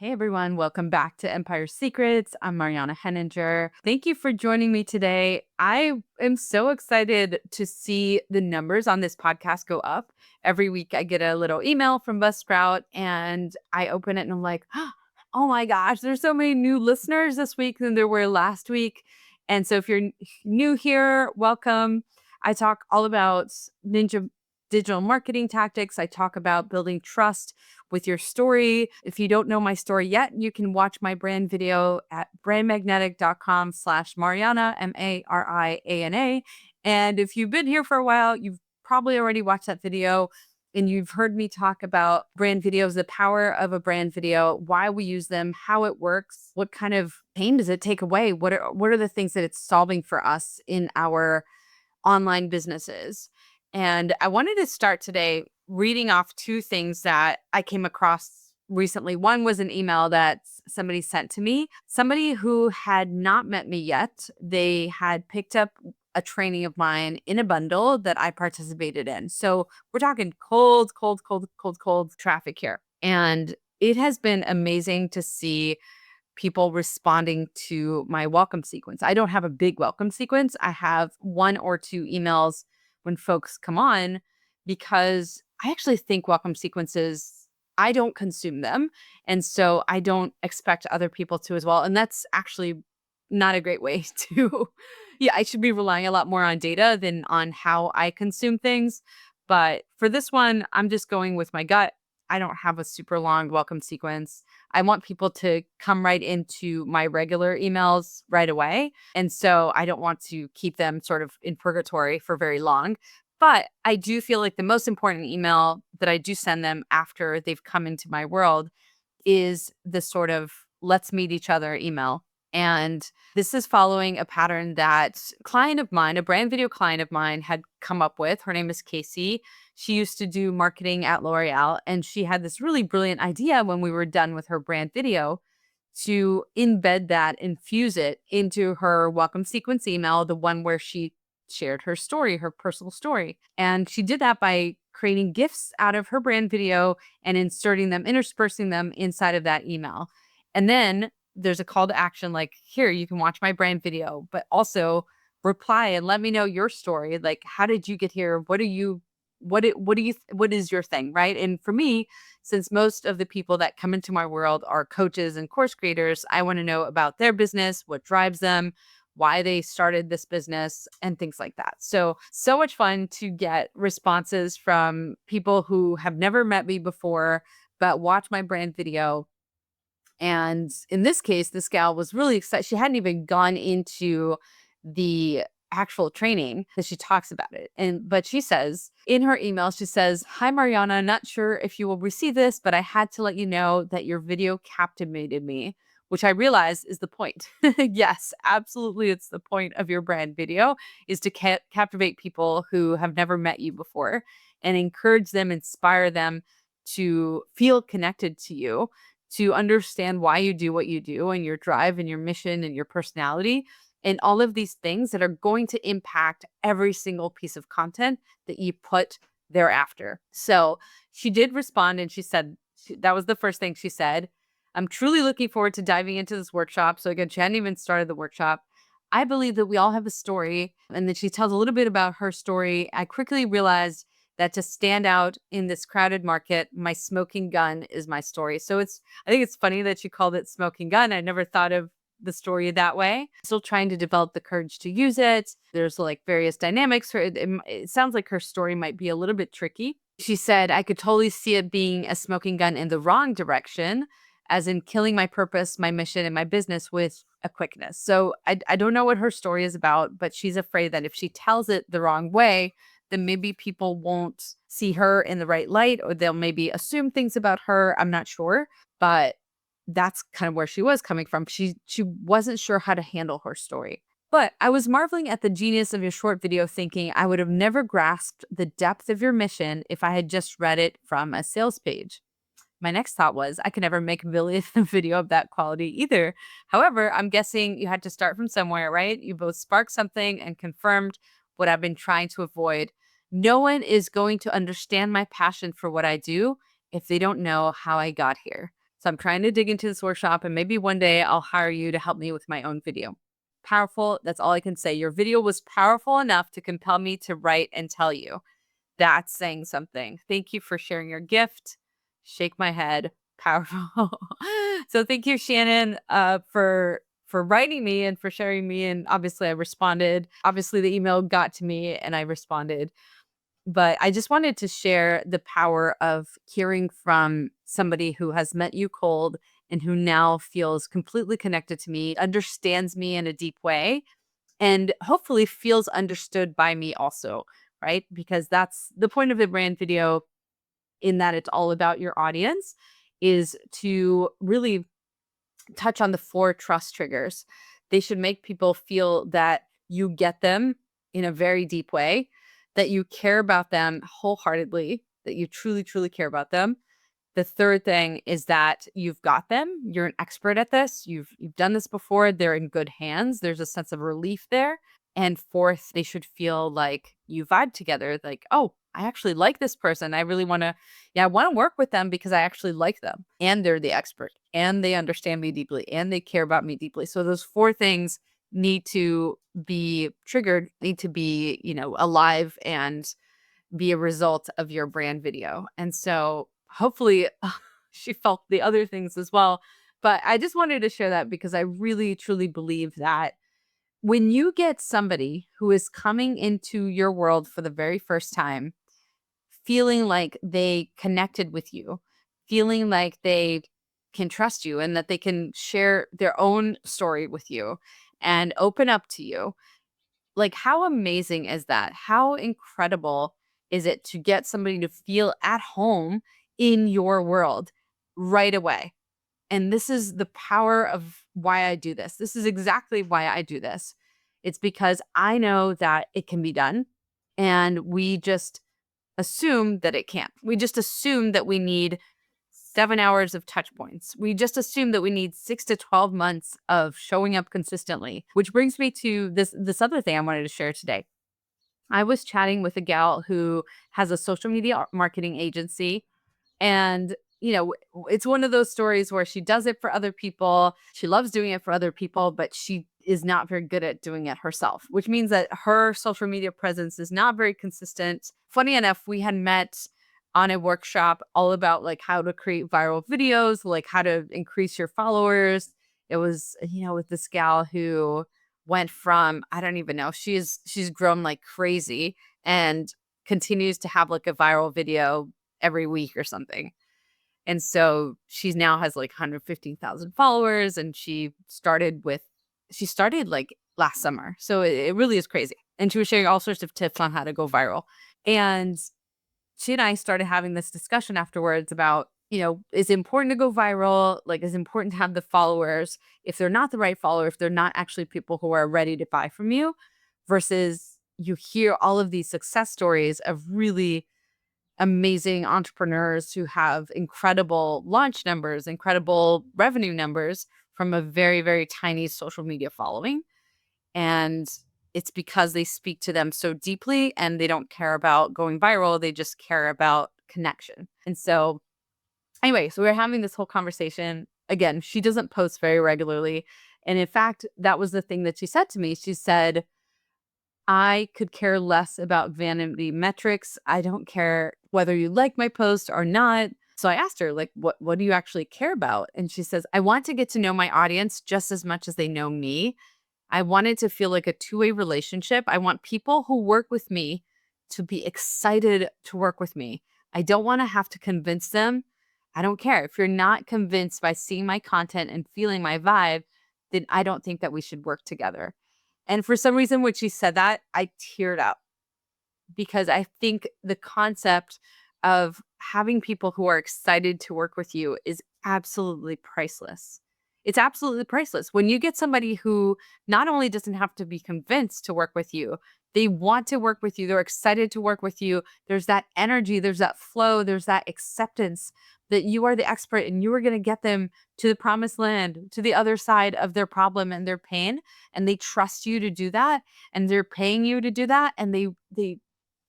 Hey everyone, welcome back to Empire Secrets. I'm Mariana Henninger. Thank you for joining me today. I am so excited to see the numbers on this podcast go up. Every week I get a little email from Buzzsprout and I open it and I'm like, oh my gosh, there's so many new listeners this week than there were last week. And so if you're new here, welcome. I talk all about ninja digital marketing tactics. I talk about building trust with your story. If you don't know my story yet, you can watch my brand video at brandmagnetic.com/Mariana, Mariana. And if you've been here for a while, you've probably already watched that video and you've heard me talk about brand videos, the power of a brand video, why we use them, how it works, what kind of pain does it take away? What are the things that it's solving for us in our online businesses? And I wanted to start today reading off two things that I came across recently. One was an email that somebody sent to me, somebody who had not met me yet. They had picked up a training of mine in a bundle that I participated in. So we're talking cold traffic here. And it has been amazing to see people responding to my welcome sequence. I don't have a big welcome sequence. I have one or two emails when folks come on because I actually think welcome sequences, I don't consume them. And so I don't expect other people to as well. And that's actually not a great way to, yeah, I should be relying a lot more on data than on how I consume things. But for this one, I'm just going with my gut. I don't have a super long welcome sequence. I want people to come right into my regular emails right away. And so I don't want to keep them sort of in purgatory for very long. But I do feel like the most important email that I do send them after they've come into my world is the sort of let's meet each other email. And this is following a pattern that client of mine, a brand video client of mine, had come up with. Her name is Casey. She used to do marketing at L'Oreal, and she had this really brilliant idea when we were done with her brand video to embed that, infuse it into her welcome sequence email, the one where she shared her story, her personal story. And she did that by creating GIFs out of her brand video and inserting them, interspersing them inside of that email. And then there's a call to action like, here, you can watch my brand video, but also reply and let me know your story. Like, how did you get here? What is your thing? Right. And for me, since most of the people that come into my world are coaches and course creators, I want to know about their business, what drives them, why they started this business, and things like that. So much fun to get responses from people who have never met me before, but watch my brand video. And in this case, this gal was really excited. She hadn't even gone into the actual training that she talks about it. But she says in her email, she says, "Hi Mariana, not sure if you will receive this, but I had to let you know that your video captivated me," which I realize is the point. Yes, absolutely. It's the point of your brand video is to captivate people who have never met you before and encourage them, inspire them to feel connected to you, to understand why you do what you do and your drive and your mission and your personality and all of these things that are going to impact every single piece of content that you put thereafter. So she did respond and she said, that was the first thing she said. "I'm truly looking forward to diving into this workshop." So again, she hadn't even started the workshop. "I believe that we all have a story." And then she tells a little bit about her story. "I quickly realized that to stand out in this crowded market, my smoking gun is my story." So I think it's funny that she called it smoking gun. I never thought of the story that way. Still trying to develop the courage to use it. There's like various dynamics. It sounds like her story might be a little bit tricky. She said, "I could totally see it being a smoking gun in the wrong direction, as in killing my purpose, my mission, and my business with a quickness." So I don't know what her story is about, but she's afraid that if she tells it the wrong way, then maybe people won't see her in the right light, or they'll maybe assume things about her. I'm not sure, but that's kind of where she was coming from. She wasn't sure how to handle her story. "But I was marveling at the genius of your short video, thinking I would have never grasped the depth of your mission if I had just read it from a sales page. My next thought was, I could never make a video of that quality either. However, I'm guessing you had to start from somewhere, right? You both sparked something and confirmed what I've been trying to avoid. No one is going to understand my passion for what I do if they don't know how I got here." So I'm trying to dig into this workshop, and maybe one day I'll hire you to help me with my own video. Powerful. That's all I can say. Your video was powerful enough to compel me to write and tell you. That's saying something. Thank you for sharing your gift. Shake my head. Powerful. So thank you, Shannon, for writing me and for sharing me. And obviously I responded. Obviously the email got to me and I responded. But I just wanted to share the power of hearing from somebody who has met you cold and who now feels completely connected to me, understands me in a deep way, and hopefully feels understood by me also, right? Because that's the point of the brand video, in that it's all about your audience, is to really touch on the 4 trust triggers. They should make people feel that you get them in a very deep way, that you care about them wholeheartedly, that you truly, truly care about them. The third thing is that you've got them. You're an expert at this. You've done this before. They're in good hands. There's a sense of relief there. And fourth, they should feel like you vibe together. Like, oh, I actually like this person. I really want to, yeah, I want to work with them because I actually like them. And they're the expert. And they understand me deeply. And they care about me deeply. So those 4 things need to be triggered, need to be, alive and be a result of your brand video. And so hopefully she felt the other things as well. But I just wanted to share that because I really truly believe that when you get somebody who is coming into your world for the very first time, feeling like they connected with you, feeling like they can trust you and that they can share their own story with you and open up to you, like, how amazing is that? How incredible is it to get somebody to feel at home in your world right away? And this is the power of why I do this. This is exactly why I do this. It's because I know that it can be done. And we just assume that it can't. We just assume that we need 7 hours of touch points. We just assume that we need 6 to 12 months of showing up consistently, which brings me to this other thing I wanted to share today. I was chatting with a gal who has a social media marketing agency, and it's one of those stories where she does it for other people. She loves doing it for other people, but she is not very good at doing it herself, which means that her social media presence is not very consistent. Funny enough, we had met on a workshop all about like how to create viral videos, like how to increase your followers. It was, with this gal who went from, I don't even know, she's grown like crazy and continues to have like a viral video every week or something. And so she now has like 115,000 followers, and she started like last summer. So it really is crazy. And she was sharing all sorts of tips on how to go viral. And she and I started having this discussion afterwards about, is it important to go viral? Like, is it important to have the followers? If they're not the right follower, if they're not actually people who are ready to buy from you, versus you hear all of these success stories of really amazing entrepreneurs who have incredible launch numbers, incredible revenue numbers from a very, very tiny social media following. And it's because they speak to them so deeply and they don't care about going viral. They just care about connection. And so, anyway, so we we're having this whole conversation. Again, she doesn't post very regularly. And in fact, that was the thing that she said to me. She said, I could care less about vanity metrics. I don't care whether you like my post or not. So I asked her, like, what do you actually care about? And she says, I want to get to know my audience just as much as they know me. I want it to feel like a two-way relationship. I want people who work with me to be excited to work with me. I don't want to have to convince them. I don't care. If you're not convinced by seeing my content and feeling my vibe, then I don't think that we should work together. And for some reason, when she said that, I teared up because I think the concept of having people who are excited to work with you is absolutely priceless. It's absolutely priceless. When you get somebody who not only doesn't have to be convinced to work with you, they want to work with you, they're excited to work with you. There's that energy, there's that flow, there's that acceptance that you are the expert and you are going to get them to the promised land, to the other side of their problem and their pain. And they trust you to do that. And they're paying you to do that. And they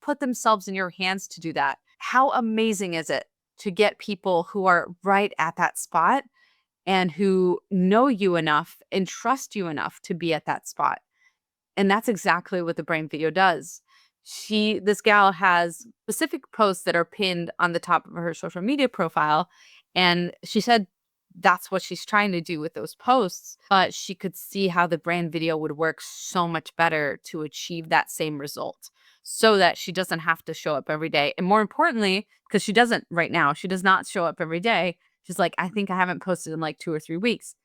put themselves in your hands to do that. How amazing is it to get people who are right at that spot and who know you enough and trust you enough to be at that spot. And that's exactly what the brain video does. This gal has specific posts that are pinned on the top of her social media profile. And she said that's what she's trying to do with those posts. But she could see how the brand video would work so much better to achieve that same result so that she doesn't have to show up every day. And more importantly, because she doesn't right now, she does not show up every day. She's like, I think I haven't posted in like 2 or 3 weeks,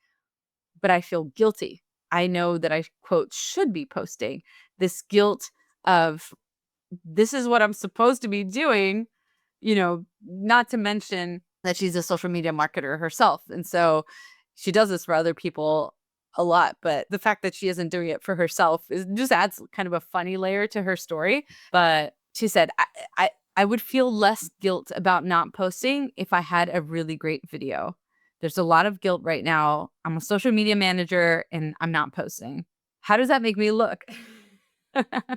but I feel guilty. I know that I, quote, should be posting. This guilt of this is what I'm supposed to be doing, not to mention that she's a social media marketer herself. And so she does this for other people a lot. But the fact that she isn't doing it for herself just adds kind of a funny layer to her story. But she said, I would feel less guilt about not posting if I had a really great video. There's a lot of guilt right now. I'm a social media manager and I'm not posting. How does that make me look?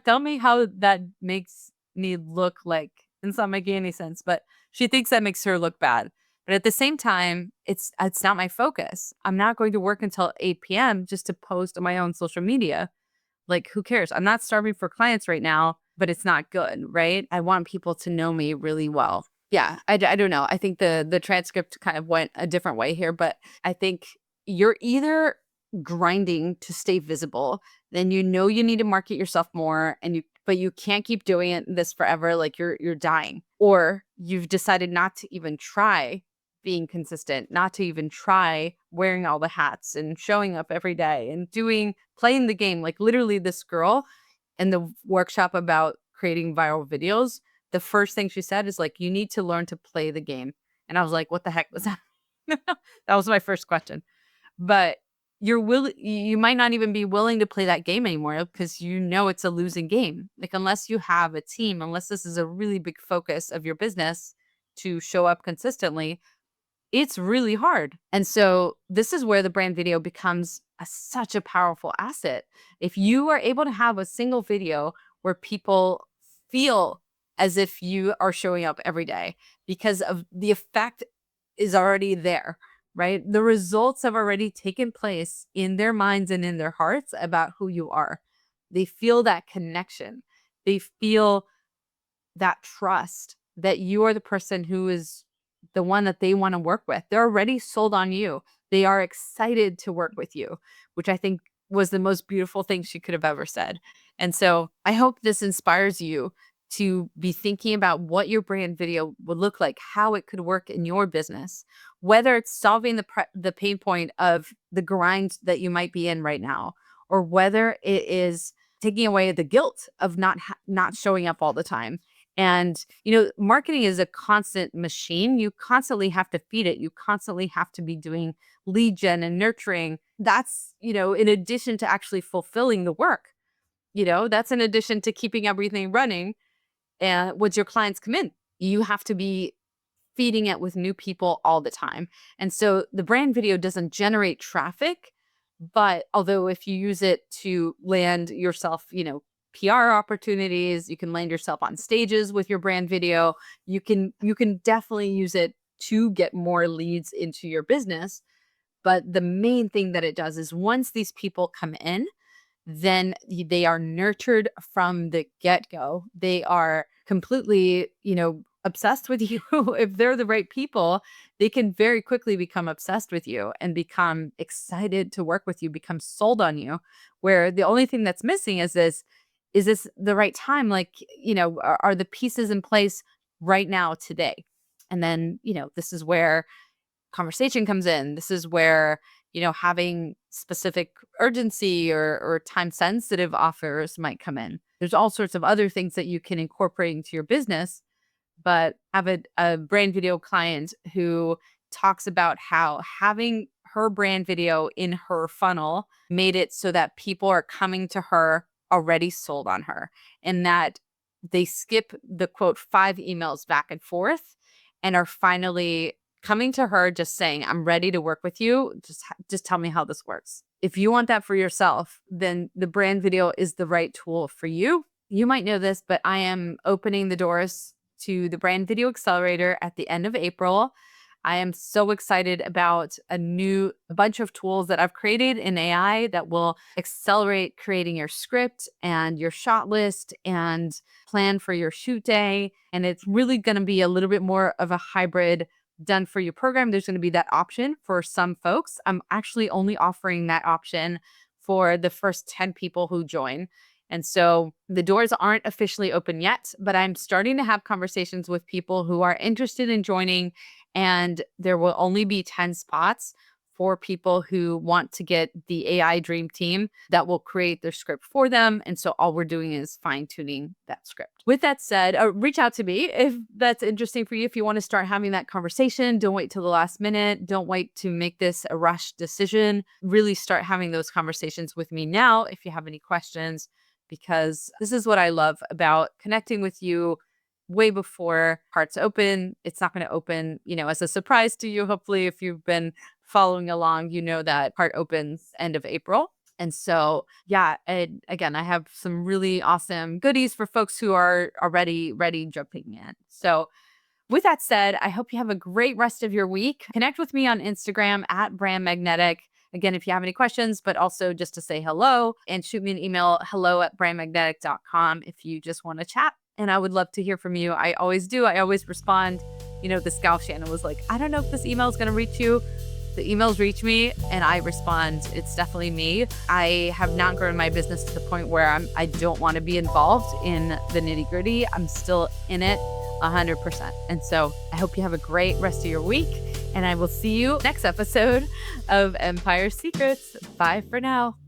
Tell me how that makes me look like. It's not making any sense, but she thinks that makes her look bad. But at the same time, it's not my focus. I'm not going to work until 8 p.m. just to post on my own social media. Like, who cares? I'm not starving for clients right now, but it's not good, right? I want people to know me really well. Yeah, I don't know. I think the transcript kind of went a different way here, but I think you're either grinding to stay visible, then you need to market yourself more, but you can't keep doing this forever, like you're dying, or you've decided not to even try being consistent, not to even try wearing all the hats and showing up every day and playing the game. Like literally this girl in the workshop about creating viral videos, the first thing she said is like, you need to learn to play the game. And I was like, what the heck was that? That was my first question. But you might not even be willing to play that game anymore because it's a losing game. Like unless you have a team, unless this is a really big focus of your business to show up consistently, it's really hard. And so this is where the brand video becomes such a powerful asset. If you are able to have a single video where people feel as if you are showing up every day because of the effect is already there, right? The results have already taken place in their minds and in their hearts about who you are. They feel that connection. They feel that trust that you are the person who is the one that they want to work with. They're already sold on you. They are excited to work with you, which I think was the most beautiful thing she could have ever said. And so I hope this inspires you to be thinking about what your brand video would look like, how it could work in your business, whether it's solving the pain point of the grind that you might be in right now, or whether it is taking away the guilt of not showing up all the time. And, marketing is a constant machine. You constantly have to feed it. You constantly have to be doing lead gen and nurturing. That's, in addition to actually fulfilling the work, that's in addition to keeping everything running. And once your clients come in, you have to be feeding it with new people all the time. And so the brand video doesn't generate traffic, but although if you use it to land yourself, PR opportunities, you can land yourself on stages with your brand video. You can definitely use it to get more leads into your business. But the main thing that it does is once these people come in, then they are nurtured from the get-go. They are completely, obsessed with you. If they're the right people, they can very quickly become obsessed with you and become excited to work with you, become sold on you, where the only thing that's missing is this the right time? Like, are the pieces in place right now today? And then, this is where conversation comes in. This is where, having specific urgency or time sensitive offers might come in. There's all sorts of other things that you can incorporate into your business, but have a brand video client who talks about how having her brand video in her funnel made it so that people are coming to her already sold on her, and that they skip the quote 5 emails back and forth and are finally coming to her just saying, I'm ready to work with you. Just tell me how this works. If you want that for yourself, then the brand video is the right tool for you. You might know this, but I am opening the doors to the Brand Video Accelerator at the end of April. I am so excited about a bunch of tools that I've created in AI that will accelerate creating your script and your shot list and plan for your shoot day. And it's really going to be a little bit more of a hybrid done for you program. There's going to be that option for some folks. I'm actually only offering that option for the first 10 people who join. And so the doors aren't officially open yet, but I'm starting to have conversations with people who are interested in joining, and there will only be 10 spots for people who want to get the AI Dream Team that will create their script for them. And so all we're doing is fine-tuning that script. With that said, reach out to me if that's interesting for you. If you want to start having that conversation, don't wait till the last minute. Don't wait to make this a rushed decision. Really start having those conversations with me now if you have any questions, because this is what I love about connecting with you way before Hearts Open. It's not going to open, as a surprise to you. Hopefully, if you've been following along, you know that Heart opens end of April. And so, yeah, and again, I have some really awesome goodies for folks who are already ready jumping in. So with that said, I hope you have a great rest of your week. Connect with me on Instagram at Brand Magnetic. Again, if you have any questions, but also just to say hello, and shoot me an email, hello@brandmagnetic.com, if you just want to chat. And I would love to hear from you. I always do. I always respond. This gal Shannon was like, I don't know if this email is going to reach you. The emails reach me and I respond. It's definitely me. I have not grown my business to the point where I don't want to be involved in the nitty gritty. I'm still in it 100%. And so I hope you have a great rest of your week, and I will see you next episode of Empire Secrets. Bye for now.